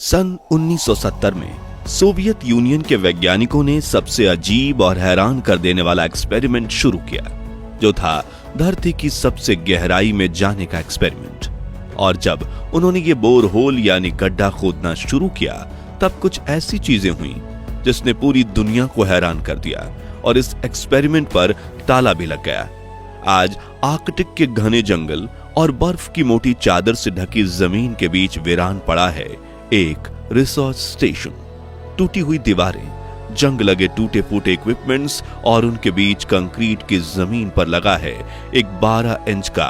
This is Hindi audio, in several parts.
सन 1970 में सोवियत यूनियन के वैज्ञानिकों ने सबसे अजीब और हैरान कर देने वाला एक्सपेरिमेंट शुरू किया, जो था धरती की सबसे गहराई में जाने का एक्सपेरिमेंट। और जब उन्होंने ये बोर होल यानी गड्ढा खोदना शुरू किया, तब कुछ ऐसी चीजें हुई जिसने पूरी दुनिया को हैरान कर दिया और इस एक्सपेरिमेंट पर ताला भी लग गया। आज आर्कटिक के घने जंगल और बर्फ की मोटी चादर से ढकी जमीन के बीच वीरान पड़ा है एक रिसर्च स्टेशन। टूटी हुई दीवारें, जंग लगे टूटे फूटे इक्विपमेंट्स और उनके बीच कंक्रीट की जमीन पर लगा है एक 12 इंच का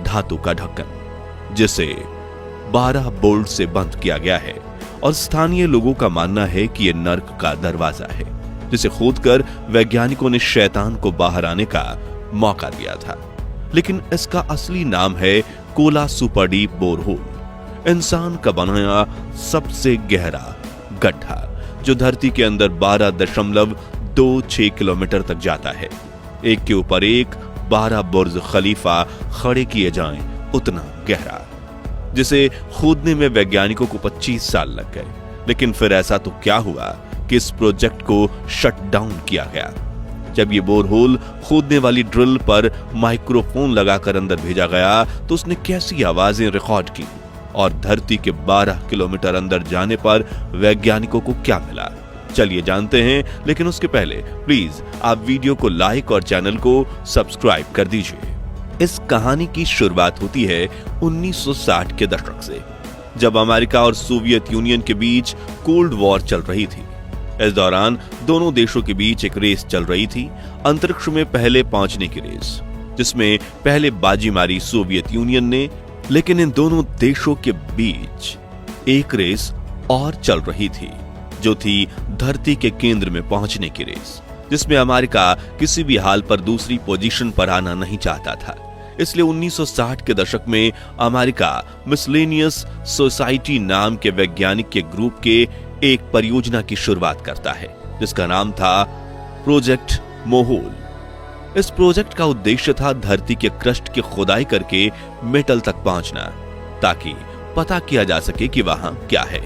धातु का ढक्कन, जिसे 12 बोल्ट से बंद किया गया है। और स्थानीय लोगों का मानना है कि यह नर्क का दरवाजा है, जिसे खोदकर वैज्ञानिकों ने शैतान को बाहर आने का मौका दिया था। लेकिन इसका असली नाम है कोला सुपर डीप बोरहोल, इंसान का बनाया सबसे गहरा गड्ढा, जो धरती के अंदर 12.26 किलोमीटर तक जाता है। एक के ऊपर एक 12 बुर्ज खलीफा खड़े किए जाएं, उतना गहरा, जिसे खोदने में वैज्ञानिकों को 25 साल लग गए। लेकिन फिर ऐसा तो क्या हुआ कि इस प्रोजेक्ट को शट डाउन किया गया। जब ये बोरहोल खोदने वाली ड्रिल पर माइक्रोफोन लगाकर अंदर भेजा गया, तो उसने कैसी आवाजें रिकॉर्ड की और धरती के 12 किलोमीटर अंदर जाने पर वैज्ञानिकों को क्या मिला, चलिए जानते हैं। लेकिन उसके पहले प्लीज आप वीडियो को लाइक और चैनल को सब्सक्राइब कर दीजिए। इस कहानी की शुरुआत होती है 1960 के दशक से, जब अमेरिका और सोवियत यूनियन के बीच कोल्ड वॉर चल रही थी। इस दौरान दोनों देशों के बीच एक रेस चल रही थी, अंतरिक्ष में पहले पहुंचने की रेस, जिसमें पहले बाजी मारी सोवियत यूनियन ने। लेकिन इन दोनों देशों के बीच एक रेस और चल रही थी, जो थी धरती के केंद्र में पहुंचने की रेस, जिसमें अमेरिका किसी भी हाल पर दूसरी पोजीशन पर आना नहीं चाहता था। इसलिए 1960 के दशक में अमेरिका मिसलेनियस सोसाइटी नाम के वैज्ञानिक के ग्रुप के एक परियोजना की शुरुआत करता है, जिसका नाम था प्रोजेक्ट मोहोल। इस प्रोजेक्ट का उद्देश्य था धरती के क्रस्ट की खुदाई करके मेटल तक पहुंचना, ताकि पता किया जा सके कि वहां क्या है।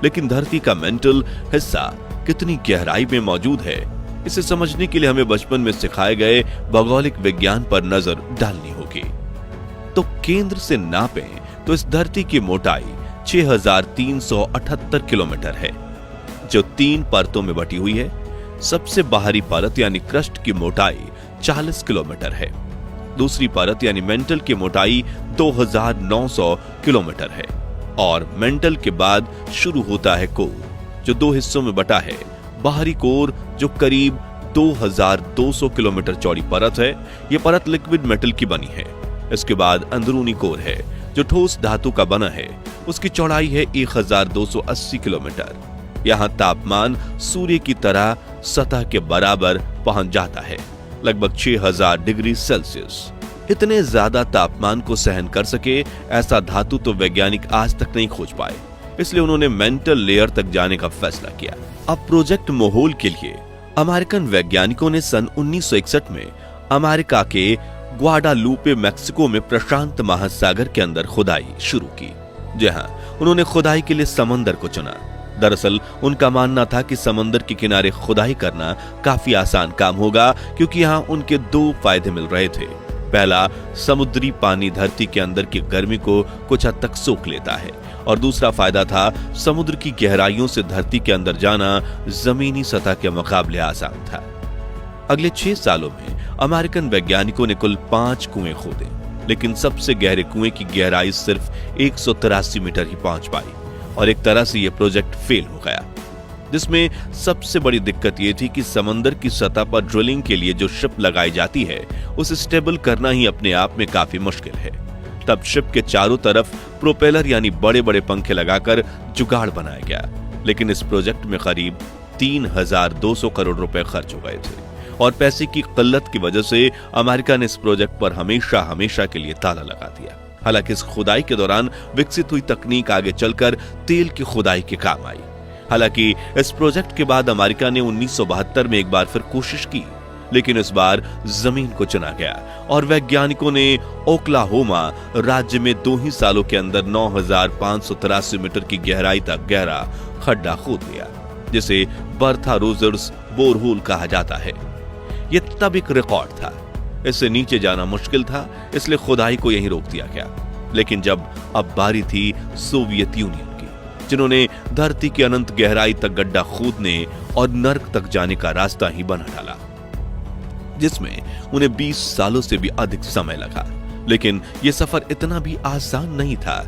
लेकिन धरती का मेंटल हिस्सा कितनी गहराई में मौजूद है, इसे समझने के लिए हमें बचपन में सिखाए गए भौगोलिक विज्ञान पर नजर डालनी होगी। तो केंद्र से नापें तो इस धरती की मोटाई 6378 किलोमीटर है, जो 3 परतों में बटी हुई है। सबसे बाहरी परत यानी क्रस्ट की मोटाई 40 किलोमीटर है। दूसरी परत यानी मेंटल की मोटाई 2900 किलोमीटर है। और मेंटल के बाद शुरू होता है कोर, जो 2 हिस्सों में बटा है। बाहरी कोर, जो करीब 2200 किलोमीटर चौड़ी परत है, यह परत लिक्विड मेटल की बनी है। इसके बाद अंदरूनी कोर है, जो ठोस धातु का बना है। उसकी चौड़ाई है 1280 किलोमीटर। यहां तापमान सूर्य की तरह सतह के बराबर पहुंच जाता है, लगभग 6000 डिग्री सेल्सियस। इतने ज्यादा तापमान को सहन कर सके ऐसा धातु तो वैज्ञानिक आज तक नहीं खोज पाए। इसलिए उन्होंने मेंटल लेयर तक जाने का फैसला किया। अब प्रोजेक्ट मोहोल के लिए अमेरिकन वैज्ञानिकों ने सन 1961 में अमेरिका के ग्वाडालूपे मैक्सिको में प्रशांत महासागर के अंदर खुदाई शुरू की, जहां उन्होंने खुदाई के लिए समंदर को चुना। दरअसल उनका मानना था कि समंदर के किनारे खुदाई करना काफी आसान काम होगा, क्योंकि यहां उनके 2 फायदे मिल रहे थे। पहला, समुद्री पानी धरती के अंदर की गर्मी को कुछ हद तक सोख लेता है, और दूसरा फायदा था समुद्र की गहराइयों से धरती के अंदर जाना जमीनी सतह के मुकाबले आसान था। अगले 6 सालों में अमेरिकन वैज्ञानिकों ने कुल 5 कुएं खोदे, लेकिन सबसे गहरे कुएं की गहराई सिर्फ 183 मीटर ही पहुंच पाई। और एक तरह से यह प्रोजेक्ट फेल हो गया, जिसमें सबसे बड़ी दिक्कत यह थी कि समंदर की सतह पर ड्रिलिंग के लिए जो शिप लगाई जाती है, उसे स्टेबल करना ही अपने आप में काफी मुश्किल है। तब शिप के चारों तरफ प्रोपेलर यानी बड़े बड़े पंखे लगाकर जुगाड़ बनाया गया। लेकिन इस प्रोजेक्ट में करीब 3200 करोड़ रुपए खर्च हो गए थे, और पैसे की किल्लत की वजह से अमेरिका ने इस प्रोजेक्ट पर हमेशा के लिए ताला लगा दिया। हालांकि इस खुदाई के दौरान विकसित हुई तकनीक आगे चलकर तेल की खुदाई के काम आई। हालांकि इस प्रोजेक्ट के बाद अमेरिका ने 1972 में एक बार फिर कोशिश की, लेकिन इस बार जमीन को चुना गया और वैज्ञानिकों ने ओक्लाहोमा राज्य में 2 ही सालों के अंदर 9,583 मीटर की गहराई तक गहरा खड्डा खोद लिया, जिसे बर्था रोजर्स बोरहोल कहा जाता है। यह तब एक रिकॉर्ड था। इससे नीचे जाना मुश्किल था, इसलिए खुदाई को यहीं रोक दिया गया। लेकिन जब अब बारी थी सोवियत यूनियन की, जिन्होंने धरती की अनंत गहराई तक गड्ढा खोदने और नर्क तक जाने का रास्ता ही बना डाला, जिसमें उन्हें 20 सालों से भी अधिक समय लगा। लेकिन यह सफर इतना भी आसान नहीं था।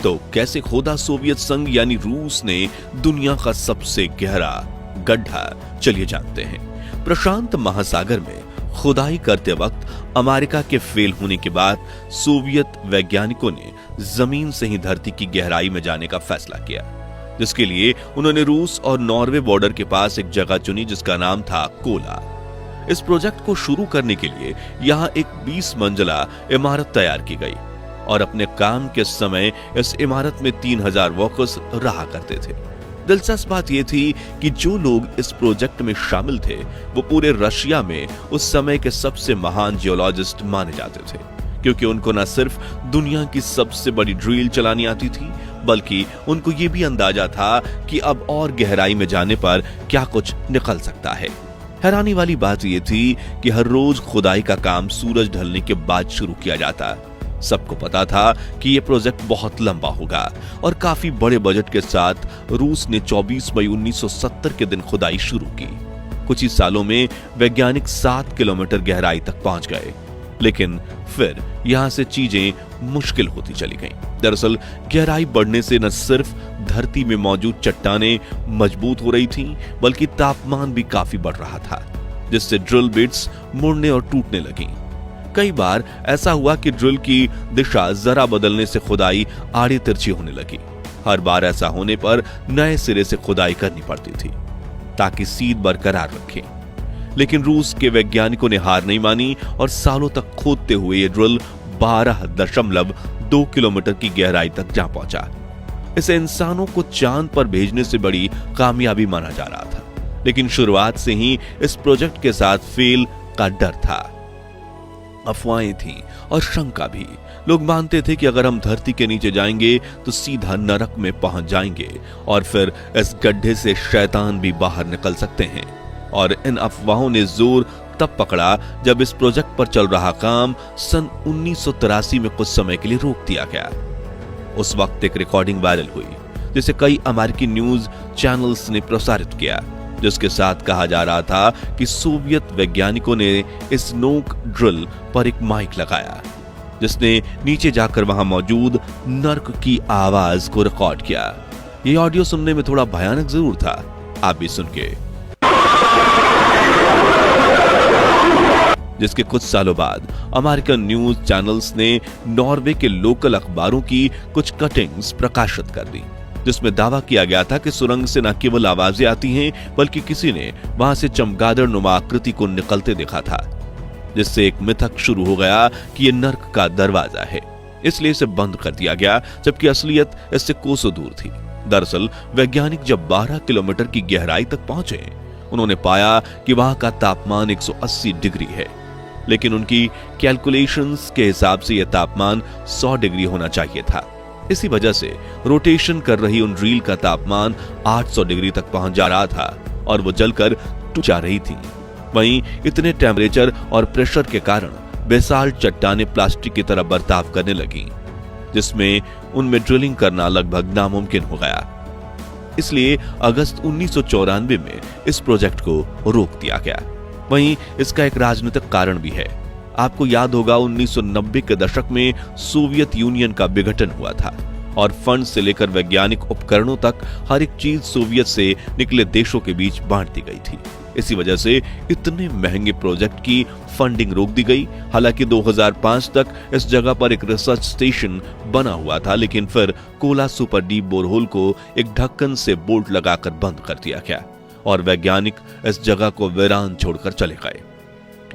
तो कैसे खोदा सोवियत संघ यानी रूस ने दुनिया का सबसे गहरा गड्ढा? चलिए जानते हैं। प्रशांत महासागर में खुदाई करते वक्त अमेरिका के फेल होने के बाद सोवियत वैज्ञानिकों ने जमीन से ही धरती की गहराई में जाने का फैसला किया, जिसके लिए उन्होंने रूस और नॉर्वे बॉर्डर के पास एक जगह चुनी जिसका नाम था कोला। इस प्रोजेक्ट को शुरू करने के लिए यहां एक 20 मंजिला इमारत तैयार की गई और अपने काम के समय इस इमारत में 3000 वर्कर्स रहा करते थे। दिलचस्प बात यह थी कि जो लोग इस प्रोजेक्ट में शामिल थे वो पूरे रशिया में उस समय के सबसे महान जियोलॉजिस्ट माने जाते थे, क्योंकि उनको न सिर्फ दुनिया की सबसे बड़ी ड्रिल चलानी आती थी, बल्कि उनको ये भी अंदाजा था कि अब और गहराई में जाने पर क्या कुछ निकल सकता है। हैरानी वाली बात यह थी कि हर रोज खुदाई का काम सूरज ढलने के बाद शुरू किया जाता। सबको पता था कि यह प्रोजेक्ट बहुत लंबा होगा और काफी बड़े बजट के साथ रूस ने 24 मई 1970 के दिन खुदाई शुरू की। कुछ ही सालों में वैज्ञानिक 7 किलोमीटर गहराई तक पहुंच गए, लेकिन फिर यहां से चीजें मुश्किल होती चली गईं। दरअसल गहराई बढ़ने से न सिर्फ धरती में मौजूद चट्टानें मजबूत हो रही थीं, बल्कि तापमान भी काफी बढ़ रहा था, जिससे ड्रिल बिट्स मुड़ने और टूटने लगीं। कई बार ऐसा हुआ कि ड्रिल की दिशा जरा बदलने से खुदाई आड़े तिरछी होने लगी। हर बार ऐसा होने पर नए सिरे से खुदाई करनी पड़ती थी ताकि सीध बरकरार रखें। लेकिन रूस के वैज्ञानिकों ने हार नहीं मानी और सालों तक खोदते हुए ये ड्रिल 12.2 किलोमीटर की गहराई तक जा पहुंचा। इसे इंसानों को चांद पर भेजने से बड़ी कामयाबी माना जा रहा था, लेकिन शुरुआत से ही इस प्रोजेक्ट के साथ फेल का डर था। अफवाहें थी और शंका भी। लोग मानते थे कि अगर हम धरती के नीचे जाएंगे तो सीधा नरक में पहुंच जाएंगे और फिर इस गड्ढे से शैतान भी बाहर निकल सकते हैं। और इन अफवाहों ने जोर तब पकड़ा जब इस प्रोजेक्ट पर चल रहा काम सन 1983 में कुछ समय के लिए रोक दिया गया। उस वक्त एक रिकॉर्डिंग वायरल हुई जिसे कई अमेरिकी न्यूज चैनल्स ने प्रसारित किया, जिसके साथ कहा जा रहा था कि सोवियत वैज्ञानिकों ने इस नोक ड्रिल पर एक माइक लगाया, जिसने नीचे जाकर वहां मौजूद नर्क की आवाज को रिकॉर्ड किया। ये ऑडियो सुनने में थोड़ा भयानक जरूर था, आप भी सुन के। जिसके कुछ सालों बाद अमेरिकन न्यूज चैनल्स ने नॉर्वे के लोकल अखबारों की कुछ कटिंग्स प्रकाशित कर दी, जिसमें दावा किया गया था कि सुरंग से न केवल आवाजें आती हैं, बल्कि किसी ने वहां से चमगादड़ नुमा आकृति को निकलते देखा था, जिससे एक मिथक शुरू हो गया कि यह नर्क का दरवाजा है, इसलिए इसे बंद कर दिया गया, जबकि असलियत इससे कोसों दूर थी। दरअसल वैज्ञानिक जब 12 किलोमीटर की गहराई तक पहुंचे, उन्होंने पाया कि वहां का तापमान 180 डिग्री है, लेकिन उनकी कैलकुलेशंस के हिसाब से यह तापमान 100 डिग्री होना चाहिए था। इसी वजह से रोटेशन कर रही उन रील का तापमान 800 डिग्री तक पहुंच जा रहा था और वो जलकर टूट जा रही थी। वहीं इतने टेम्परेचर और प्रेशर के कारण बेसाल्ट चट्टानें प्लास्टिक की तरह बर्ताव करने लगी, जिसमें उनमें ड्रिलिंग करना लगभग नामुमकिन हो गया। इसलिए अगस्त 1994 में इस प्रोजेक्ट को रोक दिया गया। वहीं इसका एक राजनीतिक कारण भी है। आपको याद होगा 1990 के दशक में सोवियत यूनियन का विघटन हुआ था और फंड से लेकर वैज्ञानिक उपकरणों तक हर एक चीज सोवियत से निकले देशों के बीच बांट दी गई थी। इसी वजह से इतने महंगे प्रोजेक्ट की फंडिंग रोक दी गई। हालांकि 2005 तक इस जगह पर एक रिसर्च स्टेशन बना हुआ था, लेकिन फिर कोला सुपर डीप बोरहोल को एक ढक्कन से बोल्ट लगाकर बंद कर दिया गया और वैज्ञानिक इस जगह को वीरान छोड़कर चले गए।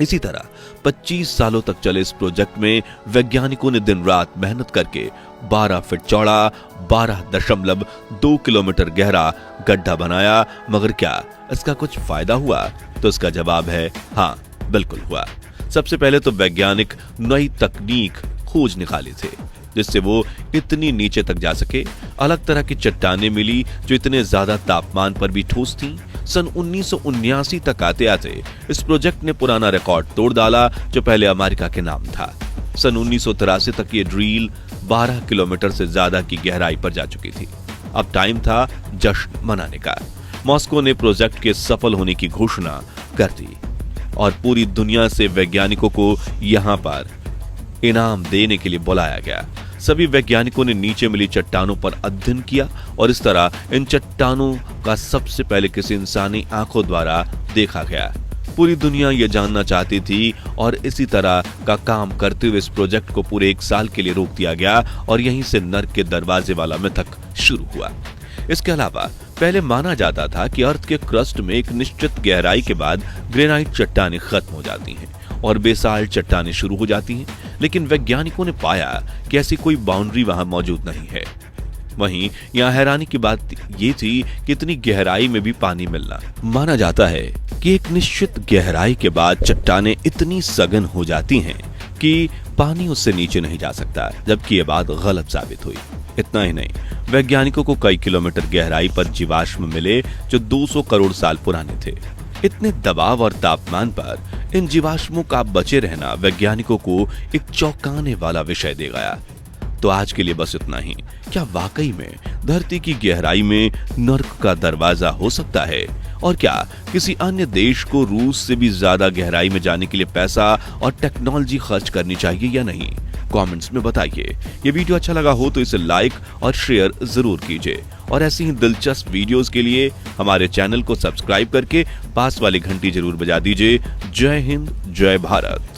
इसी तरह 25 सालों तक चले इस प्रोजेक्ट में वैज्ञानिकों ने दिन रात मेहनत करके 12 फीट चौड़ा 12.2 किलोमीटर गहरा गड्ढा बनाया, मगर क्या इसका कुछ फायदा हुआ? तो इसका जवाब है हाँ, बिल्कुल हुआ। सबसे पहले तो वैज्ञानिक नई तकनीक खोज निकाले थे जिससे वो इतनी नीचे तक जा सके। अलग तरह की चट्टानें मिली जो इतने ज्यादा तापमान पर भी ठोस थीं। सन 1979 तक आते आते इस प्रोजेक्ट ने पुराना रिकॉर्ड तोड़ डाला जो पहले अमेरिका के नाम था। सन 1983 तक ये ड्रिल 12 किलोमीटर से ज्यादा की गहराई पर जा चुकी थी। अब टाइम था जश्न मनाने का। मॉस्को ने प्रोजेक्ट के सफल होने की घोषणा कर दी और पूरी दुनिया से वैज्ञानिकों को यहां पर इनाम देने के लिए बुलाया गया। सभी वैज्ञानिकों ने नीचे मिली चट्टानों पर अध्ययन किया और इस तरह इन चट्टानों का सबसे पहले किसी इंसानी आंखों द्वारा देखा गया। पूरी दुनिया यह जानना चाहती थी और इसी तरह का काम करते हुए इस प्रोजेक्ट को पूरे 1 साल के लिए रोक दिया गया और यहीं से नर्क के दरवाजे वाला मिथक शुरू हुआ। इसके अलावा पहले माना जाता था कि अर्थ के क्रस्ट में एक निश्चित गहराई के बाद ग्रेनाइट चट्टानें खत्म हो जाती हैं और बेसाल्ट चट्टानें शुरू हो जाती हैं, लेकिन वैज्ञानिकों ने पाया कि ऐसी कोई बाउंड्री वहां मौजूद नहीं है। वहीं यहां हैरानी की बात यह थी कि इतनी गहराई में भी पानी मिलना। माना जाता है कि एक निश्चित गहराई के बाद चट्टानें इतनी सघन हो जाती हैं कि पानी उससे नीचे नहीं जा सकता, जबकि यह बात गलत साबित हुई। इतना ही नहीं, वैज्ञानिकों को कई किलोमीटर गहराई पर जीवाश्म मिले जो 200 करोड़ साल पुराने थे। इतने दबाव और तापमान पर इन जीवाश्मों का बचे रहना वैज्ञानिकों को एक चौंकाने वाला विषय दे गया। तो आज के लिए बस इतना ही। क्या वाकई में धरती की गहराई में नर्क का दरवाजा हो सकता है? और क्या किसी अन्य देश को रूस से भी ज्यादा गहराई में जाने के लिए पैसा और टेक्नोलॉजी खर्च करनी चाहिए या नहीं? कमेंट्स में बताइए। ये वीडियो अच्छा लगा हो तो इसे लाइक और शेयर जरूर कीजिए और ऐसी ही दिलचस्प वीडियोस के लिए हमारे चैनल को सब्सक्राइब करके पास वाली घंटी जरूर बजा दीजिए। जय हिंद, जय भारत।